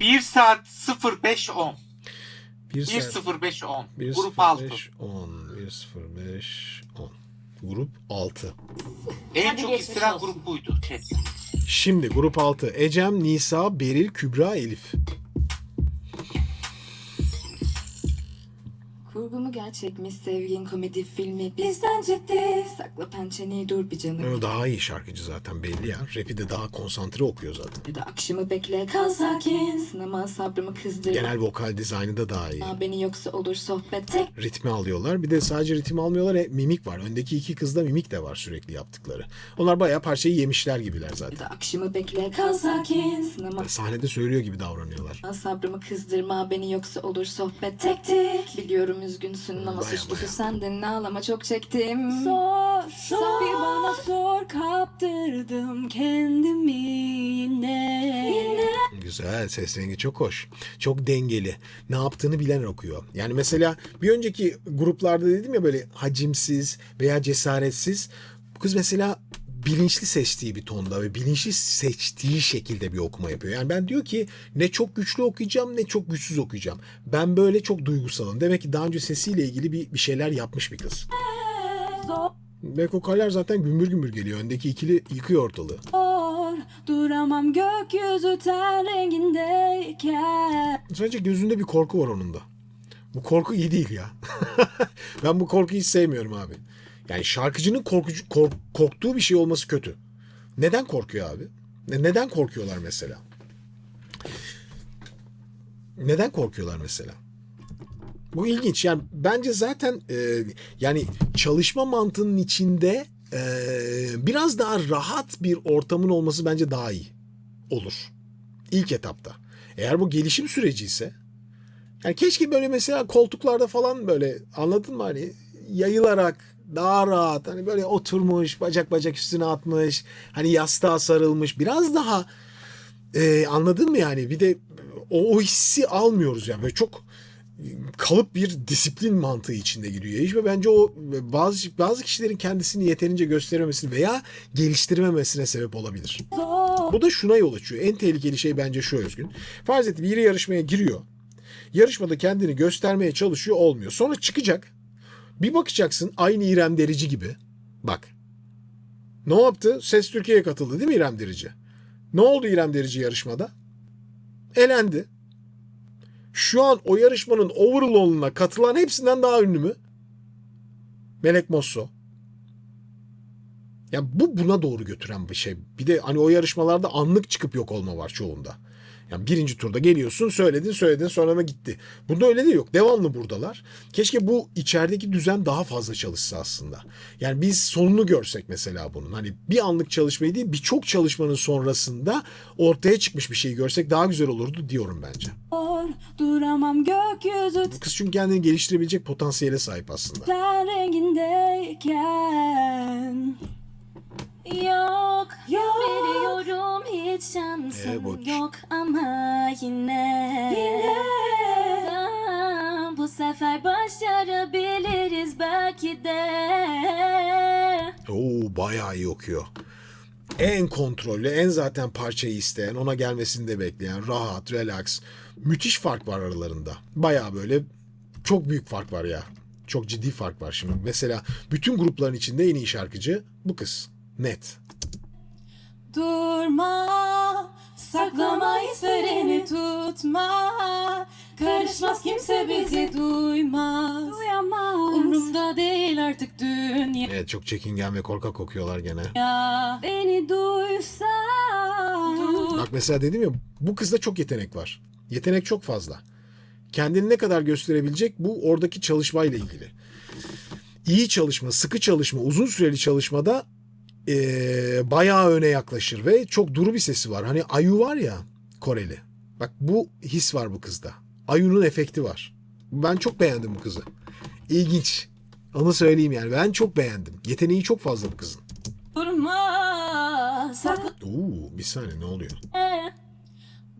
1 saat 05.10. 1 saat 1.05.10. 1 Grup 6. 10 1.05 10. Grup 6. En Hadi çok geçmiş istenen olsun. grup buydu. Chat. Şimdi grup 6. Ecem, Nisa, Beril, Kübra, Elif. Kurgu mu gerçekmiş sevgin komedi filmi bizden ciddi. Sakla pençeni dur bir canım. O daha iyi şarkıcı zaten belli ya. Rap'i de daha konsantre okuyor zaten. Ya da akşamı bekle kal sakin. Sınama sabrımı kızdır. Genel vokal dizaynı da daha iyi. Beni yoksa olur sohbet tek. Ritmi alıyorlar. Bir de sadece ritim almıyorlar. Mimik var. Öndeki iki kızda mimik de var sürekli yaptıkları. Onlar bayağı parçayı yemişler gibiler Ya zaten. da akşamı bekle kal sakin. Sınama Sahnede söylüyor gibi davranıyorlar. sabrımı kızdırma beni yoksa olur sohbet tek tek. Biliyorum üzgünsün ama Baya suçlusu baya. senden ağlama çok çektim. Sor bir bana sor, kaptırdım kendimi yine. Güzel. Ses rengi çok hoş. Çok dengeli. Ne yaptığını bilen okuyor. Yani mesela bir önceki gruplarda dedim ya böyle hacimsiz veya cesaretsiz. Bu kız mesela bilinçli seçtiği bir tonda ve bilinçli seçtiği şekilde bir okuma yapıyor. Yani ben diyor ki ne çok güçlü okuyacağım ne çok güçsüz okuyacağım. Ben böyle çok duygusalım. Demek ki daha önce sesiyle ilgili bir şeyler yapmış bir kız. Zor, Ve vokaller zaten gümbür gümbür geliyor. Öndeki ikili yıkıyor ortalığı. duramam gökyüzü ten rengindeyken. Sadece gözünde bir korku var onun da. Bu korku iyi değil ya. Ben bu korkuyu hiç sevmiyorum abi. Yani şarkıcının korktuğu bir şey olması kötü. Neden korkuyor abi? Neden korkuyorlar mesela? Neden korkuyorlar mesela? Bu ilginç. Yani bence zaten yani çalışma mantığının içinde biraz daha rahat bir ortamın olması bence daha iyi olur. İlk etapta. Eğer bu gelişim süreci ise yani keşke böyle mesela koltuklarda falan böyle anladın mı hani yayılarak daha rahat hani böyle oturmuş bacak bacak üstüne atmış hani yastığa sarılmış biraz daha anladın mı yani bir de o hissi almıyoruz yani böyle çok kalıp bir disiplin mantığı içinde gidiyor iş ve bence o bazı kişilerin kendisini yeterince gösterememesini veya geliştirmemesine sebep olabilir. Bu da şuna yol açıyor. En tehlikeli şey bence şu Özgün. Farz et biri yarışmaya giriyor. Yarışmada kendini göstermeye çalışıyor olmuyor. Sonra çıkacak. Bir bakacaksın aynı İrem Derici gibi. Bak. Ne yaptı? Ses Türkiye'ye katıldı değil mi İrem Derici? Ne oldu İrem Derici yarışmada? Elendi. Şu an o yarışmanın overall'una katılan hepsinden daha ünlü mü? Melek Mosso. Ya bu buna doğru götüren bir şey. Bir de hani o yarışmalarda anlık çıkıp yok olma var çoğunda. Yani birinci turda geliyorsun söyledin sonra da gitti. Bunda öyle de yok. Devamlı buradalar. Keşke bu içerideki düzen daha fazla çalışsa aslında. Yani biz sonunu görsek mesela bunun. Hani bir anlık çalışmayı değil birçok çalışmanın sonrasında ortaya çıkmış bir şeyi görsek daha güzel olurdu diyorum bence. Duramam gökyüzü Bu kız çünkü kendini geliştirebilecek potansiyele sahip aslında. ten rengindeyken. Yok, biliyorum hiç şansım Boç. yok ama yine. Bu sefer başarabiliriz belki de. Oo bayağı iyi okuyor. En kontrollü, en zaten parçayı isteyen, ona gelmesini de bekleyen, rahat, relax. Müthiş fark var aralarında. Bayağı böyle çok büyük fark var ya. Çok ciddi fark var şimdi. Mesela bütün grupların içinde en iyi şarkıcı bu kız. Net. Durma, saklama hislerini tutma. Karışmaz kimse bizi duymaz. Umrumda değil artık dünya. Evet çok çekingen ve korkak okuyorlar gene. Beni duysa. Bak mesela dedim ya bu kızda çok yetenek var. Yetenek çok fazla. Kendini ne kadar gösterebilecek bu oradaki çalışmayla ilgili. İyi çalışma, sıkı çalışma, uzun süreli çalışmada bayağı öne yaklaşır ve çok duru bir sesi var. Hani Ayu var ya Koreli. Bak bu his var bu kızda. Ayu'nun efekti var. Ben çok beğendim bu kızı. İlginç. Onu söyleyeyim yani. Ben çok beğendim. Yeteneği çok fazla bu kızın. Durma, sakla. Oo, bir saniye ne oluyor?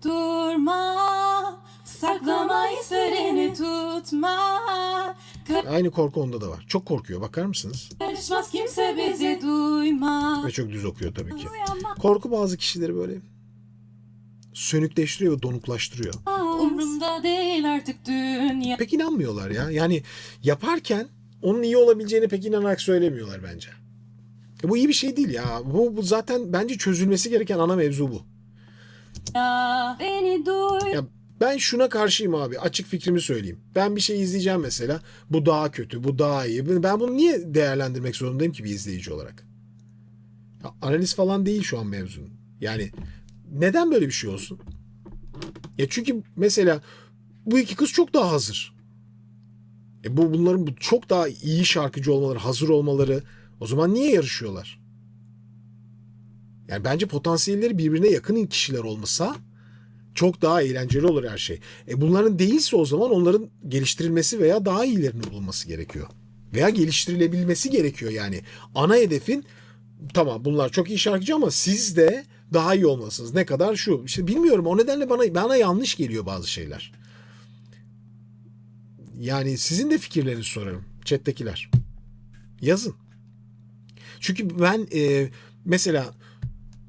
Durma, saklama hislerini tutma. Aynı korku onda da var. Çok korkuyor. Bakar mısınız? Karışmaz kimse bizi duymaz. Ve çok düz okuyor tabii ki. Korku bazı kişileri böyle sönükleştiriyor ve donuklaştırıyor. Umrumda değil artık dünya. Pek inanmıyorlar ya. Yani yaparken onun iyi olabileceğini pek inanarak söylemiyorlar bence. Bu iyi bir şey değil ya. Bu zaten bence çözülmesi gereken ana mevzu bu. Beni duy. Ya ben şuna karşıyım abi. Açık fikrimi söyleyeyim. Ben bir şey izleyeceğim mesela. Bu daha kötü, bu daha iyi. Ben bunu niye değerlendirmek zorundayım ki bir izleyici olarak? Ya, analiz falan değil şu an mevzunun. Yani neden böyle bir şey olsun? Ya çünkü mesela bu iki kız çok daha hazır. Bunların çok daha iyi şarkıcı olmaları, hazır olmaları, o zaman niye yarışıyorlar? Yani bence potansiyelleri birbirine yakın kişiler olmasa çok daha eğlenceli olur her şey. Bunların değilse o zaman onların geliştirilmesi veya daha iyilerini bulunması gerekiyor. Veya geliştirilebilmesi gerekiyor yani. Ana hedefin tamam bunlar çok iyi şarkıcı ama siz de daha iyi olmalısınız. Ne kadar şu. İşte bilmiyorum, o nedenle bana yanlış geliyor bazı şeyler. Yani sizin de fikirlerinizi sorarım. Chat'tekiler. Yazın. Çünkü ben mesela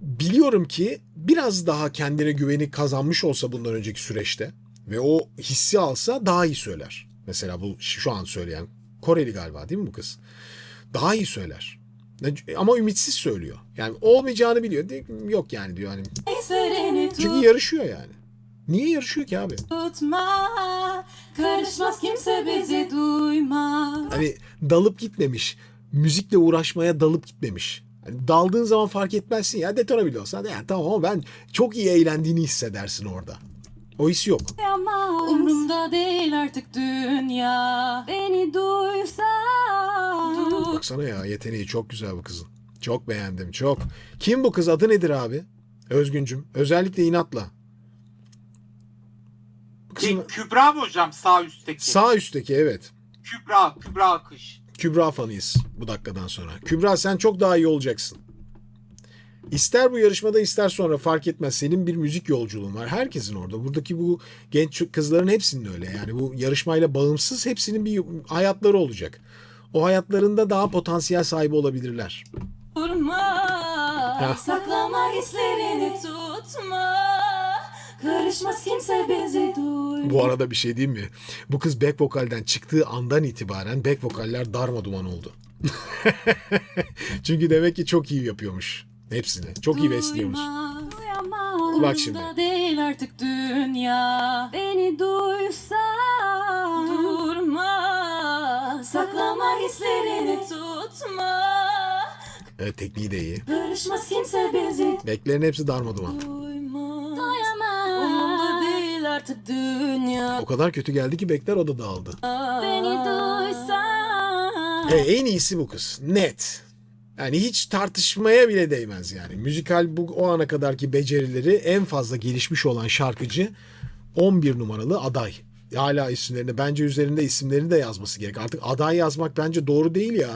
biliyorum ki biraz daha kendine güveni kazanmış olsa bundan önceki süreçte ve o hissi alsa daha iyi söyler. Mesela bu şu an söyleyen Koreli galiba değil mi bu kız? Daha iyi söyler. Ama ümitsiz söylüyor. Yani olmayacağını biliyor. Yok yani diyor hani. Seni Çünkü yarışıyor yani. Niye yarışıyor ki abi? tutma. Karışmaz kimse bizi duymaz. Hani dalıp gitmemiş. Müzikle uğraşmaya dalıp gitmemiş. Hani daldığın zaman fark etmezsin ya, detone bile olsa. Yani tamam ama ben çok iyi eğlendiğini hissedersin orada. O his yok. Umrumda değil artık dünya. Beni duysa. Baksana ya, yeteneği çok güzel bu kızın. Çok beğendim, çok. Kim bu kız? Adı nedir abi? Özgüncüm. Özellikle inatla. Kızın... Kübra mı hocam sağ üstteki? Sağ üstteki evet. Kübra Akış. Kübra fanıyız bu dakikadan sonra. Kübra sen çok daha iyi olacaksın. İster bu yarışmada ister sonra fark etmez. Senin bir müzik yolculuğun var. Herkesin orada. Buradaki bu genç kızların hepsinin öyle. Yani bu yarışmayla bağımsız hepsinin bir hayatları olacak. O hayatlarında daha potansiyel sahibi olabilirler. Durma. Saklama hislerini tutma. Karışmaz kimse bizi duymaz. Bu arada bir şey diyeyim mi? Bu kız back vokalden çıktığı andan itibaren back vokaller darmaduman oldu. Çünkü demek ki çok iyi yapıyormuş. Hepsini. Çok iyi besliyormuş. Bak şimdi. Umrumda değil artık dünya. Beni duysa. Durma. Saklama hislerini tutma. Evet, tekniği de iyi. Karışmaz kimse bizi Backlerin hepsi darmaduman. duymaz. Umrumda değil artık dünya. O kadar kötü geldi ki backler o da dağıldı. Beni duysa. En iyisi bu kız. Net. Yani hiç tartışmaya bile değmez yani. Müzikal o ana kadarki becerileri en fazla gelişmiş olan şarkıcı 11 numaralı aday. Hala isimlerini, bence üzerinde isimlerini de yazması gerek. Artık aday yazmak bence doğru değil ya.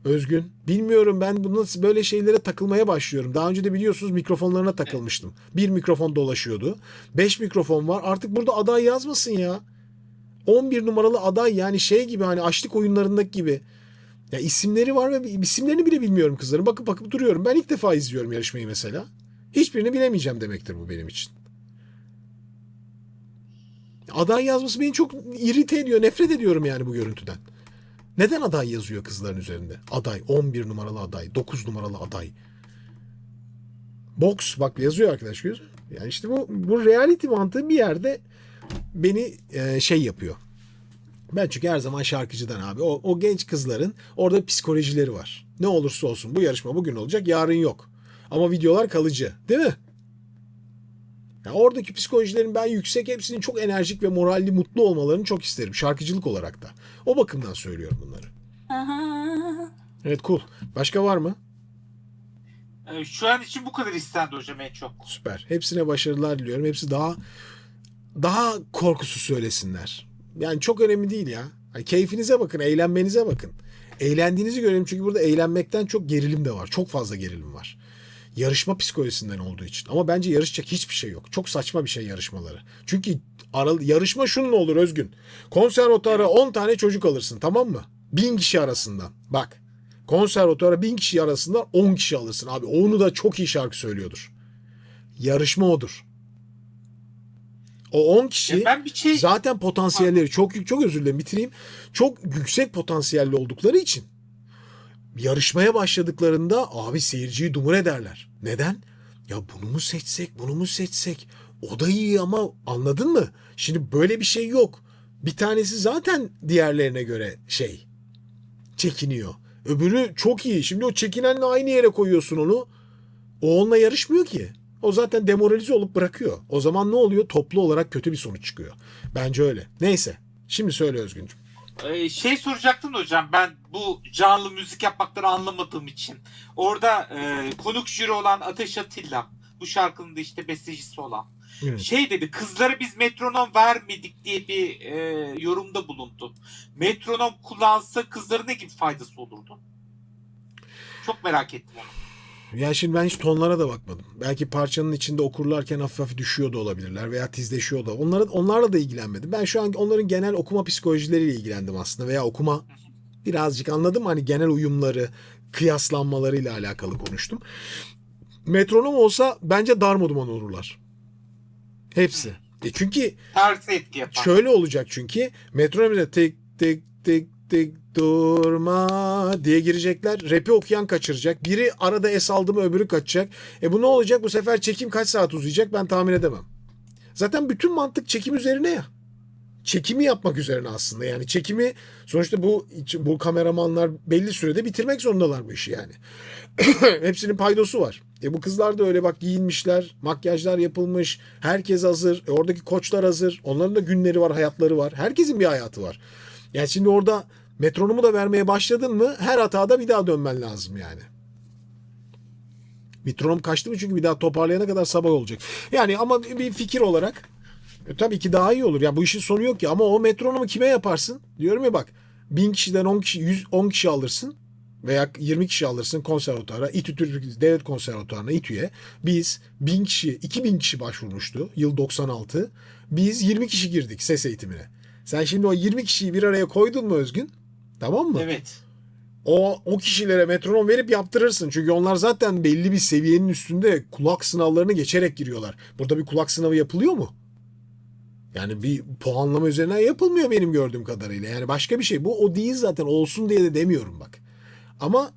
Özgün. Bilmiyorum, ben böyle şeylere takılmaya başlıyorum. Daha önce de biliyorsunuz mikrofonlarına takılmıştım. Bir mikrofon dolaşıyordu. 5 mikrofon var. Artık burada aday yazmasın ya. 11 numaralı aday yani şey gibi, hani açlık oyunlarındaki gibi. Ya isimleri var ve isimlerini bile bilmiyorum kızların. Bakıp duruyorum. Ben ilk defa izliyorum yarışmayı mesela. Hiçbirini bilemeyeceğim demektir bu benim için. Aday yazması beni çok irite ediyor. Nefret ediyorum yani bu görüntüden. Neden aday yazıyor kızların üzerinde? Aday. 11 numaralı aday. 9 numaralı aday. Box bak yazıyor arkadaş, görüyor musun? Yani işte bu reality mantığı bir yerde beni şey yapıyor. Ben çünkü her zaman şarkıcıdan abi. O genç kızların orada psikolojileri var. Ne olursa olsun bu yarışma bugün olacak, yarın yok. Ama videolar kalıcı, değil mi? Yani oradaki psikolojilerin ben yüksek, hepsinin çok enerjik ve moralli, mutlu olmalarını çok isterim. Şarkıcılık olarak da. O bakımdan söylüyorum bunları. Evet, cool. Başka var mı? Şu an için bu kadar istendi hocam en çok. Süper. Hepsine başarılar diliyorum. Hepsi daha korkusuz söylesinler. Yani çok önemli değil ya. Hani keyfinize bakın, eğlenmenize bakın. Eğlendiğinizi görelim çünkü burada eğlenmekten çok gerilim de var. Çok fazla gerilim var. Yarışma psikolojisinden olduğu için. Ama bence yarışacak hiçbir şey yok. Çok saçma bir şey yarışmaları. Çünkü yarışma şununla olur Özgün. Konservatuara 10 tane çocuk alırsın, tamam mı? 1000 kişi arasından. Bak. Konservatuara 1000 kişi arasından 10 kişi alırsın abi. Onu da çok iyi şarkı söylüyordur. Yarışma odur. O 10 kişi Ya ben bir şey zaten potansiyelleri çok özür dilerim bitireyim. Çok yüksek potansiyelli oldukları için yarışmaya başladıklarında abi seyirciyi dumur ederler. Neden? Ya bunu mu seçsek, bunu mu seçsek? O da iyi ama anladın mı? Şimdi böyle bir şey yok. Bir tanesi zaten diğerlerine göre çekiniyor. Öbürü çok iyi. Şimdi o çekinenle aynı yere koyuyorsun onu. O onunla yarışmıyor ki. O zaten demoralize olup bırakıyor. O zaman ne oluyor? Toplu olarak kötü bir sonuç çıkıyor. Bence öyle. Neyse. Şimdi söyle Özgüncüm. şey soracaktım da hocam, ben bu canlı müzik yapmaktan anlamadığım için. Orada konuk jüri olan Ateş Atilla, bu şarkının da işte bestecisi olan. Evet. Şey dedi, kızlara biz metronom vermedik diye bir yorumda bulundu. Metronom kullansa kızlara ne gibi faydası olurdu? Çok merak ettim onu. Yani şimdi ben hiç tonlara da bakmadım. Belki parçanın içinde okurlarken hafif hafif düşüyor da olabilirler veya tizleşiyor da. Onlarla da ilgilenmedim. Ben şu an onların genel okuma psikolojileriyle ilgilendim aslında veya okuma birazcık anladım. Hani genel uyumları, kıyaslanmalarıyla alakalı konuştum. Metronom olsa bence darmaduman olurlar. Hepsi. Çünkü Tersi etki yapar. şöyle olacak çünkü metronomda tık tık tık tık durma diye girecekler. Rap'i okuyan kaçıracak. Biri arada es aldı mı öbürü kaçacak. Bu ne olacak? Bu sefer çekim kaç saat uzayacak ben tahmin edemem. Zaten bütün mantık çekim üzerine ya. Çekimi yapmak üzerine aslında. Yani çekimi sonuçta bu kameramanlar belli sürede bitirmek zorundalar bu işi yani. Hepsinin paydosu var. Bu kızlar da öyle bak giyinmişler, makyajlar yapılmış, herkes hazır, oradaki koçlar hazır, onların da günleri var, hayatları var. Herkesin bir hayatı var. Yani şimdi orada metronomu da vermeye başladın mı her hatada bir daha dönmen lazım yani. Metronom kaçtı mı çünkü bir daha toparlayana kadar sabah olacak. Yani ama bir fikir olarak tabii ki daha iyi olur. Ya bu işin sonu yok ki ama o metronomu kime yaparsın? Diyorum ya bak 1000 kişiden 10 kişi alırsın veya 20 kişi alırsın konservatuara, İTÜ Türk Devlet Konservatuarı'na, İTÜ'ye. Biz 1000 kişi, 2000 kişi başvurmuştu yıl 96. Biz 20 kişi girdik ses eğitimine. Sen şimdi o 20 kişiyi bir araya koydun mu Özgün? Tamam mı? Evet. O kişilere metronom verip yaptırırsın. Çünkü onlar zaten belli bir seviyenin üstünde kulak sınavlarını geçerek giriyorlar. Burada bir kulak sınavı yapılıyor mu? Yani bir puanlama üzerinden yapılmıyor benim gördüğüm kadarıyla. Yani başka bir şey. Bu o değil zaten. Olsun diye de demiyorum bak. Ama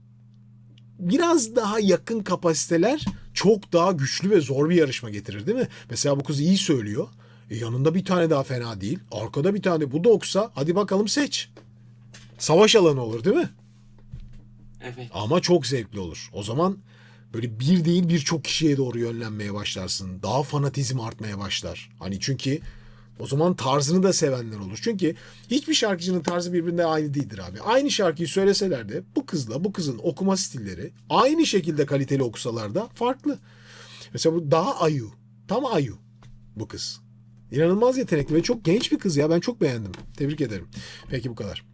biraz daha yakın kapasiteler çok daha güçlü ve zor bir yarışma getirir değil mi? Mesela bu kız iyi söylüyor. Yanında bir tane daha fena değil. Arkada bir tane bu da oksa hadi bakalım seç. Savaş alanı olur değil mi? Evet. Ama çok zevkli olur. O zaman böyle bir değil birçok kişiye doğru yönlenmeye başlarsın. Daha fanatizm artmaya başlar. Hani çünkü o zaman tarzını da sevenler olur. Çünkü hiçbir şarkıcının tarzı birbirine aynı değildir abi. Aynı şarkıyı söyleseler de bu kızla bu kızın okuma stilleri aynı şekilde kaliteli okusalar da farklı. Mesela bu daha ayu. Tam ayu bu kız. İnanılmaz yetenekli ve çok genç bir kız ya. Ben çok beğendim. Tebrik ederim. Peki bu kadar.